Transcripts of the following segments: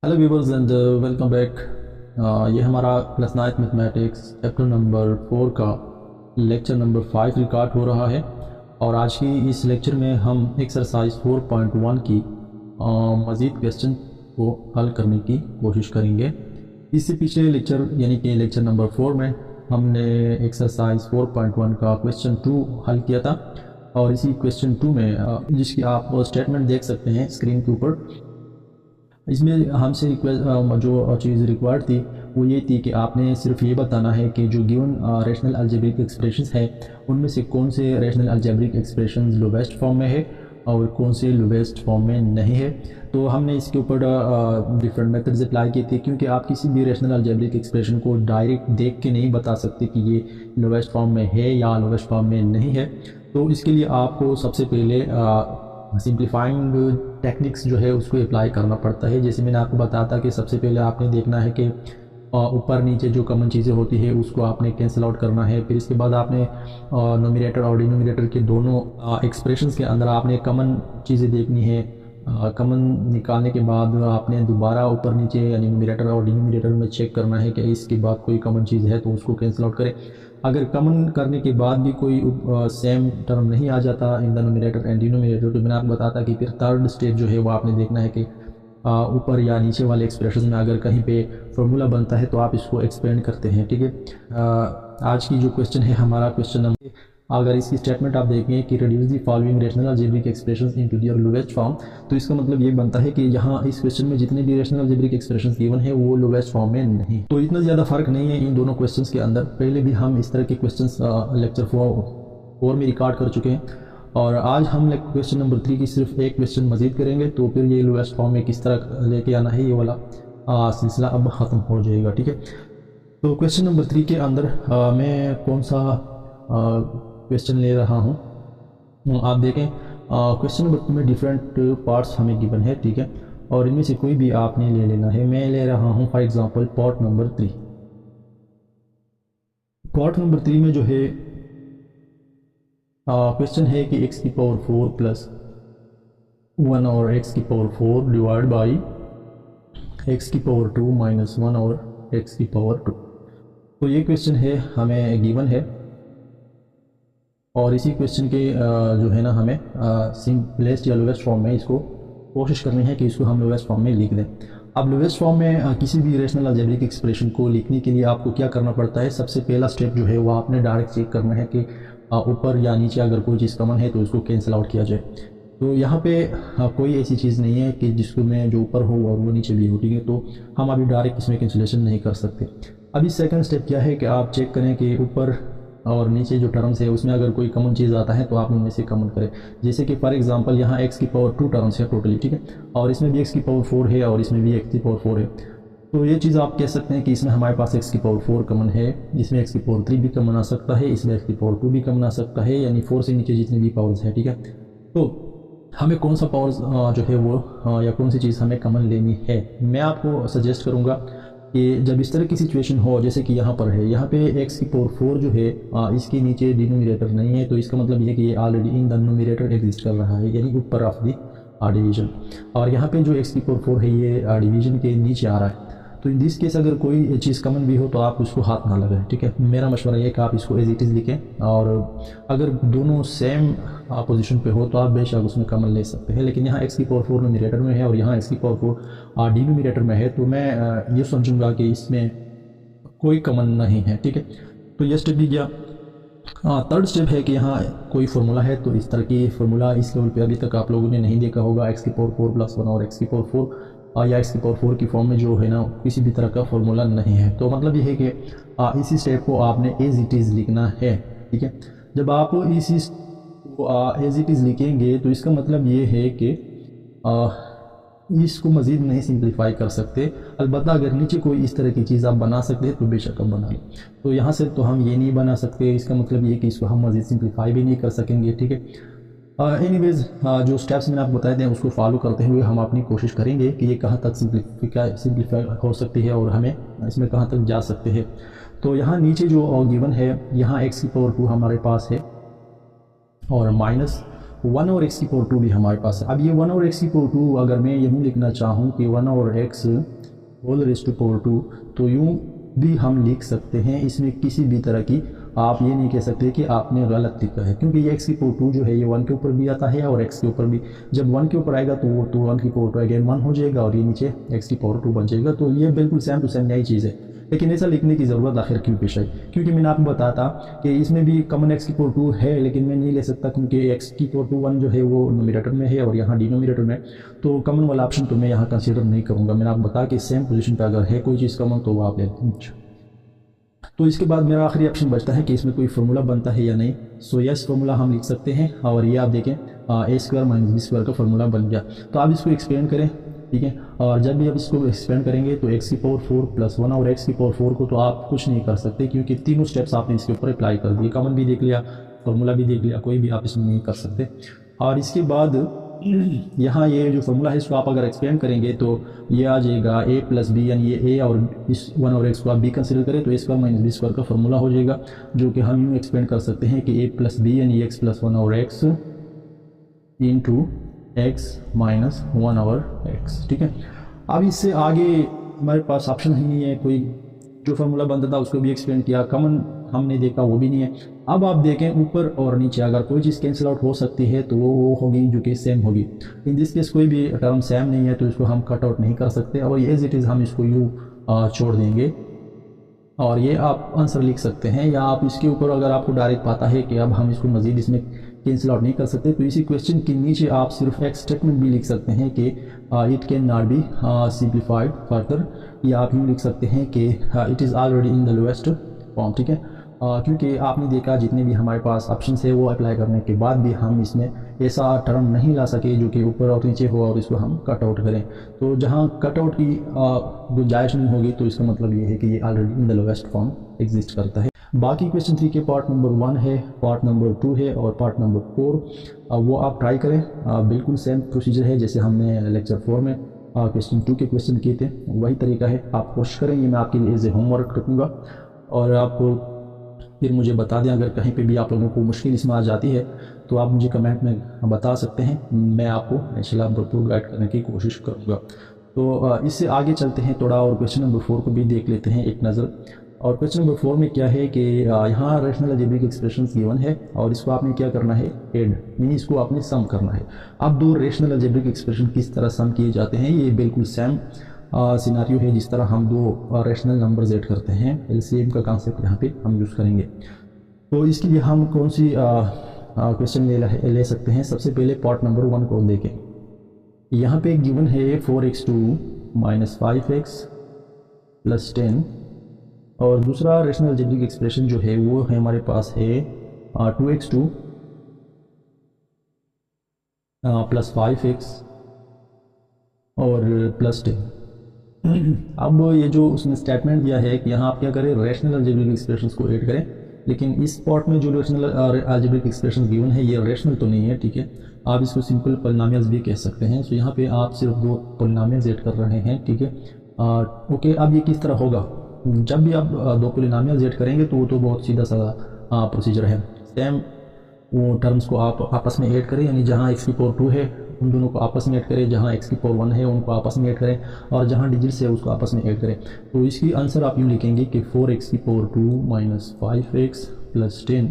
Hello viewers and welcome back. ये हमारा class 9th mathematics chapter number 4 का lecture number 5 record हो रहा है। और आज की इस लेक्चर में हम एक्सरसाइज 4.1 की मज़ीद क्वेश्चन को हल करने की कोशिश करेंगे। इससे पिछले लेक्चर यानी कि लेक्चर नंबर 4 में हमने एक्सरसाइज 4.1 का क्वेश्चन 2 हल किया था। और इसी क्वेश्चन 2 में जिसकी आप स्टेटमेंट देख सकते हैं स्क्रीन के ऊपर, इसमें हमसे जो चीज़ रिक्वायर्ड थी वो ये थी कि आपने सिर्फ ये बताना है कि जो गिवन रैशनल अलजेब्रिक एक्सप्रेशंस है उनमें से कौन से rational algebraic expressions lowest form में है और कौन से लोवेस्ट फॉर्म में नहीं है। तो हमने इसके ऊपर डिफरेंट मेथड्स अप्लाई किए थे, क्योंकि आप किसी भी रैशनल अलजेब्रिक एक्सप्रेशन को डायरेक्ट देख के नहीं बता सकते कि ये लोवेस्ट फॉर्म में है या लोवेस्ट फॉर्म में नहीं है। तो इसके लिए आपको सबसे पहले सिंप्लीफाइंग टेक्निक्स जो है उसको अप्लाई करना पड़ता है। जैसे मैंने आपको बताया था कि सबसे पहले आपने देखना है कि ऊपर नीचे जो कॉमन चीज़ें होती है उसको आपने कैंसिल आउट करना है। फिर इसके बाद आपने नोमिनेटर और डिनोमिनेटर के दोनों एक्सप्रेशंस के अंदर आपने कॉमन चीज़ें देखनी है। कॉमन निकालने के बाद आपने दोबारा ऊपर नीचे यानी न्यूमरेटर और डिनोमिनेटर में चेक करना है कि इसके बाद कोई कॉमन चीज़ है तो उसको कैंसिल आउट करें। अगर कॉमन करने के बाद भी कोई सेम टर्म नहीं आ जाता in the numerator and denominator, तो मैंने आपको बताता कि फिर थर्ड स्टेज जो है वो आपने देखना है कि ऊपर या नीचे वाले एक्सप्रेशन में अगर कहीं पे फॉर्मूला बनता है तो आप इसको एक्सपेंड करते हैं। ठीक है, आज की जो क्वेश्चन है हमारा क्वेश्चन नंबर, अगर इसकी स्टेटमेंट आप देखें कि reduce the following rational algebraic expressions into their lowest form, तो इसका मतलब ये बनता है कि यहाँ इस क्वेश्चन में जितने भी रैशनल अलजेब्रिक एक्सप्रेशंस गिवन है वो लोवेस्ट फॉर्म में नहीं। तो इतना ज़्यादा फर्क नहीं है इन दोनों क्वेश्चंस के अंदर। पहले भी हम इस तरह के क्वेश्चंस लेक्चर 4 में रिकॉर्ड कर चुके हैं और आज हम क्वेश्चन नंबर 3 की सिर्फ एक क्वेश्चन मजीद करेंगे। तो फिर ये लोवेस्ट फॉर्म में किस तरह लेके आना है ये वाला सिलसिला अब ख़त्म हो जाएगा। ठीक है, तो क्वेश्चन नंबर 3 के अंदर मैं कौन सा क्वेश्चन ले रहा हूँ आप देखें। क्वेश्चन नंबर 2 में डिफरेंट पार्ट्स हमें गिवन है। ठीक है, और इनमें से कोई भी आपने ले लेना है। मैं ले रहा हूँ for example part number 3। Part number 3 में जो है क्वेश्चन है कि x की पावर 4 प्लस 1 और x की पावर 4 डिवाइड बाई x की पावर 2 माइनस 1 और x की पावर 2। तो ये क्वेश्चन है हमें गिवन है और इसी क्वेश्चन के जो है ना हमें सिंपलेस्ट या लोवेस्ट फॉर्म में इसको कोशिश करनी है कि इसको हम लोवेस्ट फॉर्म में लिख दें। अब लोवेस्ट फॉर्म में किसी भी रैशनल अलजेब्रिक एक्सप्रेशन को लिखने के लिए आपको क्या करना पड़ता है, सबसे पहला स्टेप जो है वो आपने डायरेक्ट चेक करना है कि ऊपर या नीचे अगर कोई चीज़ कॉमन है तो उसको कैंसिल आउट किया जाए। तो यहाँ पे कोई ऐसी चीज़ नहीं है कि जिसको में जो ऊपर हो और वो नीचे भी हो। ठीक है, तो हम अभी डायरेक्ट इसमें कैंसिलेशन नहीं कर सकते। अभी सेकंड स्टेप क्या है कि आप चेक करें कि ऊपर और नीचे जो टर्म्स है उसमें अगर कोई कॉमन चीज़ आता है तो आप उनमें से कॉमन करें। जैसे कि फॉर एग्जांपल यहाँ x की पावर 2 टर्म्स है टोटली। ठीक है, और इसमें भी x की पावर 4 है और इसमें भी x की पावर 4 है। तो ये चीज़ आप कह सकते हैं कि इसमें हमारे पास x की पावर 4 कॉमन है, इसमें x की पावर 3 भी कॉमन आ सकता है, इसमें x की पावर 2 भी कॉमन आ सकता है, यानी 4 से नीचे जितनी भी पावर्स है। ठीक है, तो हमें कौन सा पावर्स जो है वो या कौन सी चीज़ हमें कॉमन लेनी है, मैं आपको सजेस्ट करूँगा कि जब इस तरह की सिचुएशन हो जैसे कि यहाँ पर है, यहाँ पे x की पावर 4 जो है इसके नीचे डिनोमिनेटर नहीं है, तो इसका मतलब ये कि ये already in the numerator exist कर रहा है यानी ऊपर ऑफ द डिवीजन। और यहाँ पे जो x की पावर 4 है ये डिवीजन के नीचे आ रहा है। तो इन दिस केस अगर कोई चीज़ कॉमन भी हो तो आप उसको हाथ ना लगाएं। ठीक है, मेरा मशवरा ये कि आप इसको एज इट इज़ लिखें और अगर दोनों सेम पोजीशन पे हो तो आप बेशक उसमें कॉमन ले सकते हैं। लेकिन यहाँ x की पावर 4 न्यूमरेटर में है और यहाँ x की पावर 4 डिनोमिनेटर में है, तो मैं ये समझूंगा कि इसमें कोई कॉमन नहीं है। ठीक है, तो ये स्टेप भी गया। थर्ड स्टेप है कि यहाँ कोई फार्मूला है, तो इस तरह की फार्मूला इस लेवल पे अभी तक आप लोगों ने नहीं देखा होगा। x की पावर 4 प्लस 1 और x की पावर 4 या x की पावर 4 की फॉर्म में जो है ना किसी भी तरह का फार्मूला नहीं है। तो मतलब ये है कि इसी स्टेप को आपने एज इट इज़ लिखना है। ठीक है, जब आप इसी एज इट इज़ लिखेंगे तो इसका मतलब ये है कि इसको मज़ीद नहीं सिंप्लीफाई कर सकते। अलबत्ता अगर नीचे कोई इस तरह की चीज़ आप बना सकते हैं तो बेशक आप बना लें। तो यहाँ से तो हम ये नहीं बना सकते, इसका मतलब ये कि इसको हम मज़ीद सिंप्लीफाई भी नहीं कर सकेंगे। ठीक है, एनीवेज जो स्टेप्स मैंने आपको बताए थे उसको फॉलो करते हुए हम अपनी कोशिश करेंगे कि ये कहाँ तक सिंप्लीफाई हो सकती है और हमें इसमें कहाँ तक जा सकते हैं। तो यहाँ नीचे जो गिवन है, यहाँ x की पावर 2 हमारे पास है और माइनस 1 और x की पावर 2 भी हमारे पास है। अब ये 1 और x की पावर 2 अगर मैं यूँ लिखना चाहूँ कि 1 और x whole raise to power 2, तो यूँ भी हम लिख सकते हैं। इसमें किसी भी तरह की आप ये नहीं कह सकते कि आपने गलत लिखा है, क्योंकि ये x की पावर 2 जो है ये 1 के ऊपर भी आता है और x के ऊपर भी। जब 1 के ऊपर आएगा तो वो 1 की पावर 2 अगेन 1 हो जाएगा और ये नीचे x की पावर 2 बन जाएगा। तो ये बिल्कुल सेम टू सेम नई चीज़ है, लेकिन ऐसा लिखने की ज़रूरत आखिर क्यों पेश आई? क्योंकि मैंने आपको बताया था कि इसमें भी कॉमन x की पावर 2 है, लेकिन मैं नहीं ले सकता क्योंकि x की पावर 2 1 जो है वो न्यूमरेटर में है और यहाँ डिनोमिनेटर में, तो कॉमन वाला ऑप्शन तो मैं यहाँ कंसीडर नहीं करूँगा। मैंने आपको बताया कि सेम पोजीशन पे अगर है कोई चीज़ कॉमन तो वो आप ले लें। तो इसके बाद मेरा आखिरी ऑप्शन बचता है कि इसमें कोई फार्मूला बनता है या नहीं। सो यस फार्मूला हम लिख सकते हैं और ये आप देखें a square minus b square का फार्मूला बन गया। तो आप इसको एक्सपेंड करें, ठीक है, और जब भी आप इसको एक्सपेंड करेंगे तो x की पावर 4 प्लस 1 और x की पावर 4 को तो आप कुछ नहीं कर सकते, क्योंकि तीनों स्टेप्स आपने इसके ऊपर अप्लाई कर दिए। कॉमन भी देख लिया, फार्मूला भी देख लिया, कोई भी आप इसमें नहीं कर सकते। और इसके बाद यहाँ ये जो फार्मूला है इसको आप अगर एक्सपेंड करेंगे तो ये आ जाएगा a प्लस बी, यानी ये a और इस 1 और x को आप b कंसिडर करें तो a square minus b square का फार्मूला हो जाएगा, जो कि हम यूँ एक्सपेंड कर सकते हैं कि a प्लस बी यानी x प्लस 1 और x इंटू x माइनस 1 और x, ठीक है। अब इससे आगे हमारे पास ऑप्शन ही नहीं है कोई। जो फार्मूला बनता था उसको भी एक्सपेंड किया, कॉमन हमने देखा वो भी नहीं है। अब आप देखें ऊपर और नीचे अगर कोई चीज़ कैंसिल आउट हो सकती है तो वो होगी जो कि सेम होगी। इन दिस केस कोई भी टर्म सेम नहीं है तो इसको हम कट आउट नहीं कर सकते और एज इट इज़ हम इसको यूँ छोड़ देंगे और ये आप आंसर लिख सकते हैं। या आप इसके ऊपर अगर आपको डायरेक्ट पता है कि अब हम इसको मज़ीद इसमें कैंसिल आउट नहीं कर सकते तो इसी क्वेश्चन के नीचे आप सिर्फ एक स्टेटमेंट भी लिख सकते हैं कि it can not be simplified further, या आप यूँ लिख सकते हैं कि it is already in the lowest form, ठीक है। क्योंकि आपने देखा जितने भी हमारे पास ऑप्शन है वो अप्लाई करने के बाद भी हम इसमें ऐसा टर्म नहीं ला सके जो कि ऊपर और नीचे हो और इसको हम कट आउट करें। तो जहाँ कट आउट की गुंजाइश नहीं होगी तो इसका मतलब ये है कि ये already in the lowest form exist करता है। बाकी क्वेश्चन 3 के पार्ट नंबर 1 है, पार्ट नंबर 2 है और पार्ट नंबर 4 वो आप ट्राई करें। बिल्कुल सेम प्रोसीजर है जैसे हमने लेक्चर 4 में क्वेश्चन 2 के क्वेश्चन किए थे, वही तरीका है। आप कोशिश करें, ये मैं आपके लिए एज ए होमवर्क रखूँगा और आप फिर मुझे बता दें अगर कहीं पे भी आप लोगों को मुश्किल इसमें आ जाती है तो आप मुझे कमेंट में बता सकते हैं, मैं आपको इंशाल्लाह भरपूर गाइड करने की कोशिश करूँगा। तो इससे आगे चलते हैं थोड़ा और क्वेश्चन नंबर 4 को भी देख लेते हैं एक नज़र। और क्वेश्चन नंबर 4 में क्या है कि यहाँ रैशनल अलजेब्रिक एक्सप्रेशंस गिवन है और इसको आपने क्या करना है, ऐड, यानी इसको आपने सम करना है। अब दो रैशनल अलजेब्रिक एक्सप्रेशन किस तरह सम किए जाते हैं, ये बिल्कुल सेम सिनारियो है जिस तरह हम दो रैशनल नंबर्स ऐड करते हैं। एलसीएम का कॉन्सेप्ट यहाँ पे हम यूज़ करेंगे। तो इसके लिए हम कौन सी क्वेश्चन ले सकते हैं। सबसे पहले पार्ट नंबर 1 को देखें। यहाँ पे गिवन है 4x2 माइनस 5x प्लस 10 और दूसरा रैशनल अलजेब्रिक एक्सप्रेशन जो है वो है हमारे पास है 2x2 प्लस 5x और प्लस 10। अब ये जो उसने स्टेटमेंट दिया है कि यहाँ आप क्या करें, रैशनल अलजेब्रिक एक्सप्रेशंस को ऐड करें, लेकिन इस पार्ट में जो रैशनल अलजेब्रिक एक्सप्रेशंस गिवन है ये रैशनल तो नहीं है, ठीक है। आप इसको सिंपल पॉलिनोमियल्स भी कह सकते हैं। सो यहाँ पे आप सिर्फ दो पॉलिनोमियल्स ऐड कर रहे हैं, ठीक है। ओके, अब ये किस तरह होगा, जब भी आप दो पॉलिनोमियल्स ऐड करेंगे तो वो तो बहुत सीधा साधा प्रोसीजर है। सेम वो टर्म्स को आप आपस में ऐड करें, यानी जहाँ x की पावर 2 है उन दोनों को आपस में ऐड करें, जहाँ x की पावर 1 है उनको आपस में ऐड करें और जहाँ डिजिट्स है उसको आपस में ऐड करें। तो इसकी आंसर आप यूँ लिखेंगे कि 4x की पावर 2 माइनस 5x प्लस 10,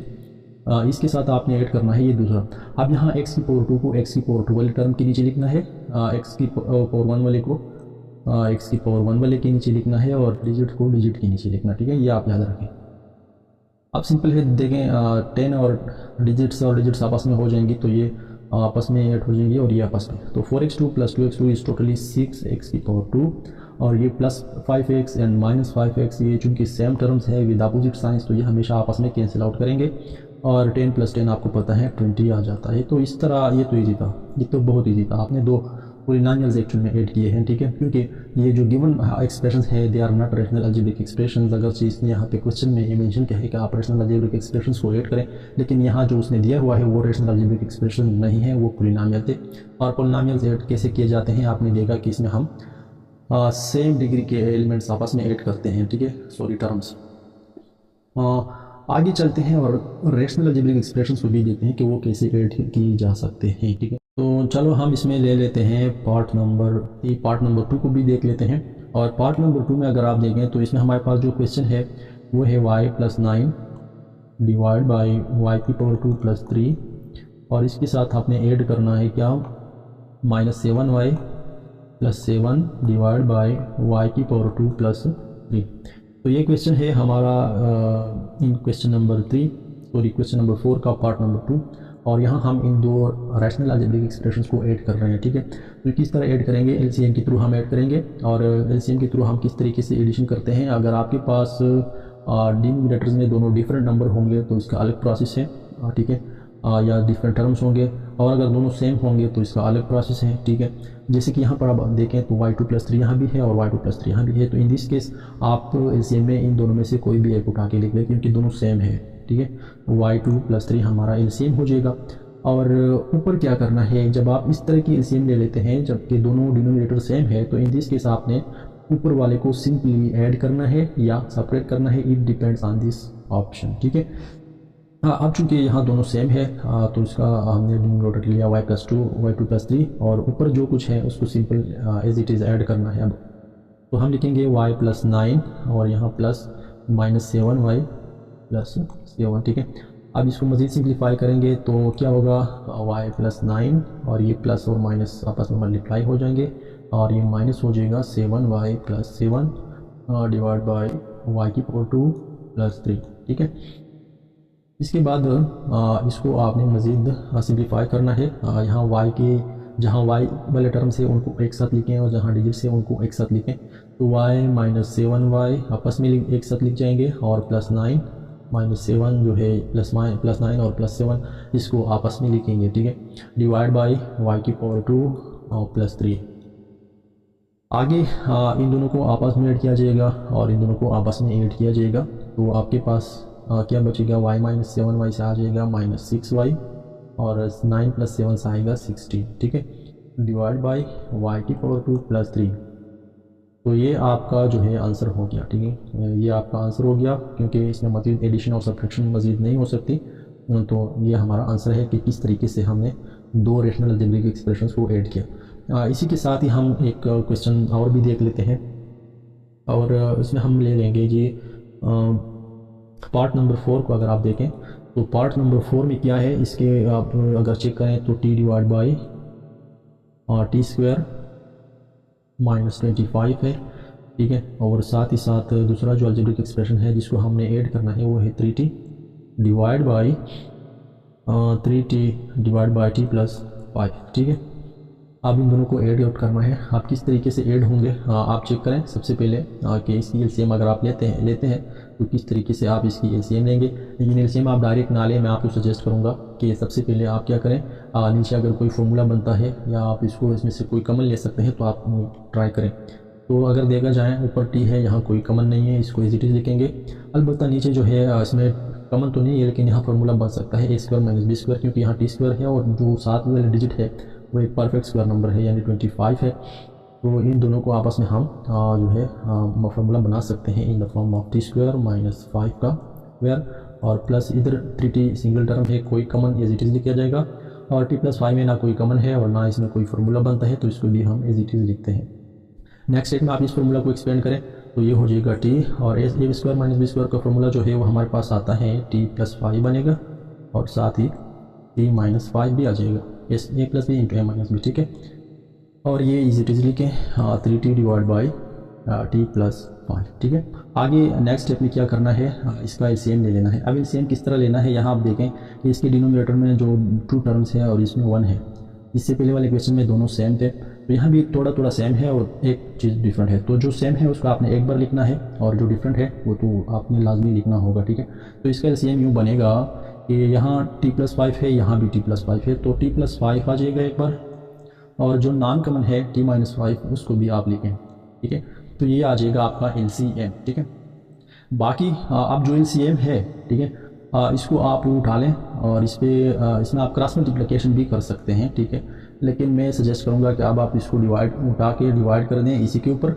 इसके साथ आपने ऐड करना है ये दूसरा। अब यहाँ x की पावर 2 को x की पावर 2 वाले टर्म के नीचे लिखना है, x की पावर 1 वाले को x की पावर 1 वाले के नीचे लिखना है और डिजिट को डिजिट के नीचे लिखना, ठीक है। ये आप याद रखें। अब सिंपल है, देखें 10 और डिजिट्स आपस में हो जाएंगी तो ये आपस में ऐड हो जाएंगी और ये आपस में, तो 4x2 plus 2x2 is totally 6x की पावर 2 और ये plus 5x and minus 5x, ये चूँकि सेम टर्म्स है विद अपोजिट साइंस तो ये हमेशा आपस में कैंसिल आउट करेंगे और 10 प्लस 10 आपको पता है 20 आ जाता है। तो इस तरह ये तो ईजी था, ये तो बहुत ईजी था। आपने दो पॉलिनोमियल्स एक्चुअल में ऐड किए हैं, ठीक है, क्योंकि ये जो गिवन एक्सप्रेशंस है they are not rational algebraic expressions. अगर इसने यहाँ पे क्वेश्चन में ये मेंशन किया है कि आप रैशनल अलजेब्रिक एक्सप्रेशंस को ऐड करें, लेकिन यहाँ जो उसने दिया हुआ है वो रैशनल अलजेब्रिक एक्सप्रेशन नहीं है, वो पॉलिनोमियल थे। और पॉलिनोमियल्स ऐड कैसे किए जाते हैं, आपने देखा कि इसमें हम सेम डिग्री के एलिमेंट्स आपस में ऐड करते हैं, ठीक है, सॉरी टर्म्स। आगे चलते हैं और रेशनल अलजेब्रिक एक्सप्रेशंस को भी देखते हैं कि वो कैसे ऐड की जा सकते हैं। ठीक है, तो चलो हम इसमें ले लेते हैं पार्ट नंबर 2 को भी देख लेते हैं। और पार्ट नंबर 2 में अगर आप देखें तो इसमें हमारे पास जो क्वेश्चन है वो है y+9 डिवाइड बाई y⁻² + 3, और इसके साथ आपने ऐड करना है क्या, -7y + 7 डिवाइड बाई y⁻² + 3। तो ये क्वेश्चन है हमारा इन क्वेश्चन नंबर 4 का पार्ट नंबर 2, और यहाँ हम इन दो रैशनल अलजेब्रिक एक्सप्रेशंस को ऐड कर रहे हैं। ठीक है, तो किस तरह ऐड करेंगे, एलसीएम के थ्रू हम ऐड करेंगे। और एलसीएम के थ्रू हम किस तरीके से एडिशन करते हैं, अगर आपके पास डिनोमिनेटर्स में दोनों डिफरेंट नंबर होंगे तो इसका अलग प्रोसेस है। ठीक है, या डिफरेंट टर्म्स होंगे, और अगर दोनों सेम होंगे तो इसका अलग प्रोसेस है। ठीक है, जैसे कि यहाँ पर आप देखें तो y2 + 3 यहाँ भी है और y2 + 3 यहाँ भी है, तो इन दिस केस आप एलसीएम में इन दोनों में से कोई भी एक उठा के लिख लें क्योंकि दोनों सेम है। ठीक है, y2 + 3 हमारा एलसीएम हो जाएगा। और ऊपर क्या करना है, जब आप इस तरह की एलसीएम ले लेते हैं जबकि दोनों डिनोमिनेटर सेम है, तो इन दिस केस आपने ऊपर वाले को सिंपली ऐड करना है या सेपरेट करना है, it depends on this option. ठीक है, हाँ, अब चूँकि यहाँ दोनों सेम है तो इसका हमने डिनोमिनेटर लिया y+2 y2 + 3, और ऊपर जो कुछ है उसको simple as it is add करना है। अब तो हम लिखेंगे y+9 और यहाँ प्लस -7y + 7। ठीक है, अब इसको मज़ीद सिंप्लीफाई करेंगे तो क्या होगा, y+9 और ये प्लस और माइनस आपस में मल्टीप्लाई हो जाएंगे, और ये माइनस हो जाएगा 7y + 7 डिवाइड बाई y⁻² + 3। ठीक है, इसके बाद इसको आपने मज़ीद सिंप्लीफाई करना है। यहाँ y के जहाँ y वाले टर्म से उनको एक साथ लिखें और जहाँ डिजिट से उनको एक साथ लिखें, तो y - 7y आपस में एक साथ लिख जाएंगे, और +9 -7 जो है +9 और +7 इसको आपस में लिखेंगे। ठीक है, डिवाइड बाई y⁻² और +3। आगे इन दोनों को आपस में ऐड किया जाएगा और इन दोनों को आपस में ऐड किया जाएगा, तो आपके पास क्या बचेगा, y - 7y से आ जाएगा -6y, और 9 + 7 से आएगा 16। ठीक है, डिवाइड बाई y⁻² + 3। तो ये आपका जो है आंसर हो गया। ठीक है, ये आपका आंसर हो गया क्योंकि इसमें मज़ीद एडिशन और सब्ट्रैक्शन मज़ीद नहीं हो सकती। तो ये हमारा आंसर है कि किस तरीके से हमने दो रेशनल अलजेब्रिक एक्सप्रेशंस को ऐड किया। इसी के साथ ही हम एक क्वेश्चन और भी देख लेते हैं, और इसमें हम ले लेंगे जी पार्ट नंबर 4 को। अगर आप देखें तो पार्ट नंबर 4 में क्या है, इसके आप अगर चेक करें तो t डिवाइड बाई t² -25 है। ठीक है, और साथ ही साथ दूसरा जो अलजेब्रिक एक्सप्रेशन है जिसको हमने ऐड करना है वो है 3t divide by 3t divide by t + 5। ठीक है, अब इन दोनों को ऐड आउट करना है। आप किस तरीके से ऐड होंगे आप चेक करें सबसे पहले कि इसकी एलसीएम अगर आप लेते हैं तो किस तरीके से आप इसकी एलसीएम लेंगे। लेकिन एलसीएम आप डायरेक्ट ना लें, मैं आपको सजेस्ट करूंगा कि सबसे पहले आप क्या करें, नीचे अगर कोई फार्मूला बनता है या आप इसको इसमें से कोई कमन ले सकते हैं तो आप ट्राई करें। तो अगर देखा जाए ऊपर टी है, यहाँ कोई कमन नहीं है, इसको एज इट इज़ लिखेंगे। अलबत्ता नीचे जो है इसमें कमन तो नहीं है, लेकिन यहाँ फार्मूला बन सकता है a² - b², क्योंकि यहाँ t² है और जो साथ वाले डिजिट है वो एक परफेक्ट स्क्वायर नंबर है यानी 25 है। तो इन दोनों को आपस में हम जो है फार्मूला बना सकते हैं in the form of t² - 5 का स्क्वायर, और प्लस इधर 3t सिंगल टर्म है, कोई कमन एज इट इज़ लिखा जाएगा, और t + 5 में ना कोई कमन है और ना इसमें कोई फार्मूला बनता है, तो इसको भी हम एज इट इज़ लिखते हैं। नेक्स्ट स्टेप में आप इस फार्मूला को एक्सपेंड करें तो ये हो जाएगा t, और a² - b² का फार्मूला जो है वो हमारे पास आता है t + 5 बनेगा, और साथ ही t - 5 भी आ जाएगा, a + b × a - b। ठीक है, और ये इज इट इज़ लिखें 3t डिवाइड बाई t + 5। ठीक है, आगे नेक्स्ट स्टेप में क्या करना है, इसका एलसीएम ले लेना है। अब एलसीएम किस तरह लेना है, यहाँ आप देखें कि इसके डिनोमिनेटर में जो 2 टर्म्स है और इसमें 1 है। इससे पहले वाले क्वेश्चन में दोनों सेम थे, तो यहाँ भी थोड़ा सेम है और एक चीज़ डिफरेंट है। तो जो सेम है उसको आपने एक बार लिखना है और जो डिफरेंट है वो तो आपने लाजमी लिखना होगा। ठीक है, तो इसका एलसीएम यूँ बनेगा कि यहाँ t + 5 है, यहाँ भी t + 5 है, तो t + 5 आ जाएगा एक बार, और जो नॉन कमन है t - 5 उसको भी आप लिखें। ठीक है, तो ये आ जाएगा आपका एलसीएम। ठीक है, बाकी अब जो एलसीएम है, ठीक है, इसको आप उठा लें और इसमें आप क्रॉस मल्टीप्लिकेशन भी कर सकते हैं। ठीक है, लेकिन मैं सजेस्ट करूंगा कि अब आप इसको उठा के डिवाइड कर दें इसी के ऊपर,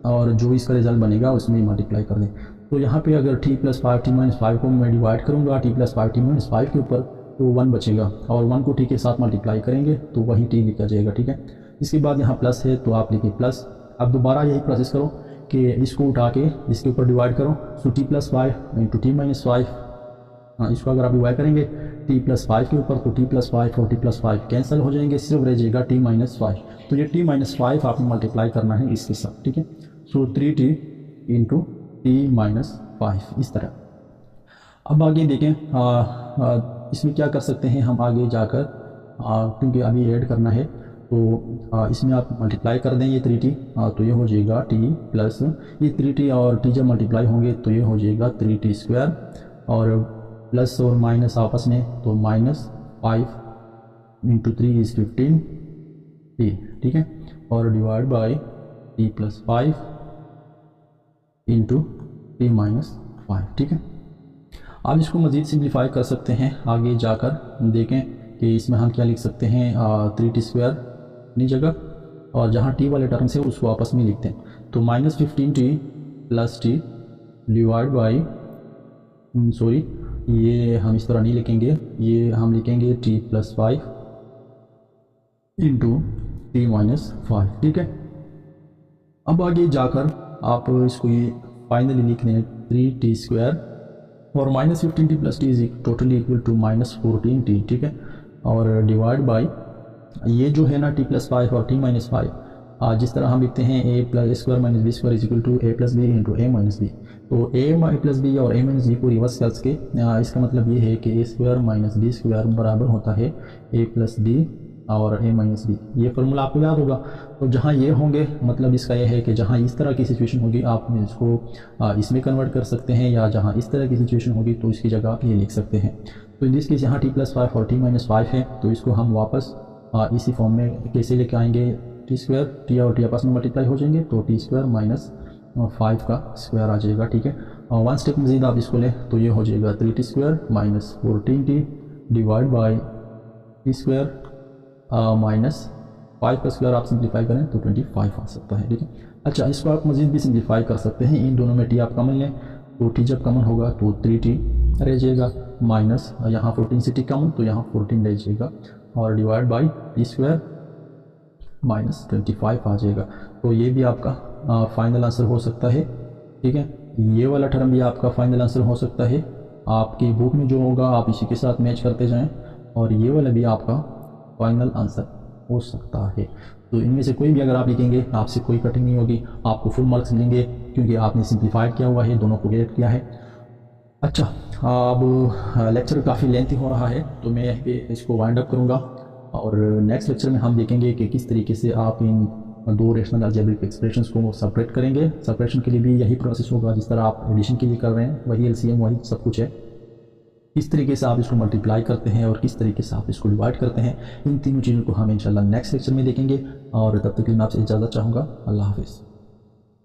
और जो इसका रिजल्ट बनेगा उसमें मल्टीप्लाई कर दें। तो यहाँ पे अगर t प्लस 5 t माइनस 5 को मैं डिवाइड करूँगा t प्लस 5 t माइनस 5 के ऊपर, तो 1 बचेगा और 1 को t के साथ मल्टीप्लाई करेंगे तो वही t लिखा जाएगा, ठीक है। इसके बाद यहाँ प्लस है तो आप लिखिए प्लस। अब दोबारा यही प्रोसेस करो कि इसको उठा के इसके ऊपर डिवाइड करो, सो t plus 5 into T minus 5, हाँ इसको अगर आप डिवाइड करेंगे t प्लस 5 के ऊपर तो t प्लस 5 और t प्लस 5 कैंसिल हो जाएंगे, सिर्फ रह जाएगा t माइनस 5। तो ये t माइनस 5 आपने मल्टीप्लाई करना है इसके साथ, ठीक है। सो 3t इंटू टी माइनस 5 इस तरह। अब आगे देखें इसमें क्या कर सकते हैं हम आगे जाकर, क्योंकि अभी ऐड करना है तो इसमें आप मल्टीप्लाई कर दें ये 3t, तो ये हो जाएगा t प्लस ये 3t और t जब मल्टीप्लाई होंगे तो ये हो जाएगा 3t स्क्वायर, और प्लस और माइनस आपस में तो माइनस 5 इंटू 3 इज़ 15t, ठीक है, और divide by t plus 5 into T minus 5, ठीक है। आप इसको मज़ीद सिंप्लीफाई कर सकते हैं आगे जाकर, देखें कि इसमें हम क्या लिख सकते हैं 3t स्क्वायर अपनी जगह, और जहाँ t वाले टर्म से उसको आपस में लिखते हैं, तो minus 15t plus t divide by sorry ये हम इस तरह नहीं लिखेंगे, ये हम लिखेंगे t plus 5 into T minus 5, ठीक है। अब आगे जाकर आप इसको ये फाइनली लिख दें 3t स्क्वायर और minus 15t plus t is totally equal to minus 14t, ठीक है, और डिवाइड बाई ये जो है ना t प्लस 5 और t माइनस 5, जिस तरह हम लिखते हैं a plus square minus b square is equal to a plus b into a minus b, तो a प्लस बी और a माइनस बी को रिवर्स करके इसका मतलब ये है कि a square minus b square बराबर होता है a प्लस बी और a माइनस बी। ये फार्मूला आपको याद होगा। तो जहाँ ये होंगे मतलब इसका ये है कि जहाँ इस तरह की सिचुएशन होगी आप इसको इसमें कन्वर्ट कर सकते हैं, या जहाँ इस तरह की सिचुएशन होगी तो इसकी जगह ये लिख सकते हैं। तो इन दिस केस यहाँ t प्लस 5 और t माइनस 5 है, तो इसको हम वापस इसी फॉर्म में कैसे लेके आएंगे, t स्क्वायर t और t आपस में मल्टीप्लाई हो जाएंगे तो t स्क्वायर माइनस 5 का स्क्वायर आ जाएगा, ठीक है। और 1 स्टेप मजीद आप इसको लें तो ये हो जाएगा 3t square minus 14t divide by t square minus 5 का स्क्वायर आप सिंप्लीफाई करें तो 25 आ सकता है, ठीक है। अच्छा, इसको आप मजीद भी सिंप्लीफाई कर सकते हैं, इन दोनों में t आप कॉमन लें तो t जब कॉमन होगा तो 3t रह जाएगा, माइनस यहाँ 14 से t कॉमन तो यहाँ 14 रह जाएगा, और divide by t square minus 25 आ जाएगा। तो ये भी आपका फाइनल आंसर हो सकता है, ठीक है। ये वाला टर्म भी आपका फाइनल आंसर हो सकता है, आपकी बुक में जो होगा आप इसी के साथ मैच करते जाएं, और ये वाला भी आपका फाइनल आंसर हो सकता है। तो इनमें से कोई भी अगर आप लिखेंगे आपसे कोई कटिंग नहीं होगी, आपको फुल मार्क्स मिलेंगे क्योंकि आपने सिंप्लीफाइड किया हुआ है, दोनों को गेट किया है। अच्छा, अब लेक्चर काफ़ी लेंथी हो रहा है तो मैं यहीं पे इसको वाइंड अप करूँगा, और नेक्स्ट लेक्चर में हम देखेंगे कि किस तरीके से आप इन दो रेशनल अलजेब्रिक एक्सप्रेशंस को सेपरेट करेंगे। सेपरेशन के लिए भी यही प्रोसेस होगा जिस तरह आप एडिशन के लिए कर रहे हैं, वही एलसीएम वही सब कुछ है। किस तरीके से आप इसको मल्टीप्लाई करते हैं और किस तरीके से आप इसको डिवाइड करते हैं, इन तीनों चीज़ों को हम इंशाल्लाह नेक्स्ट लेक्चर में देखेंगे। और तब तक के लिए मैं आपसे इजाज़त चाहूँगा। अल्लाह हाफिज़।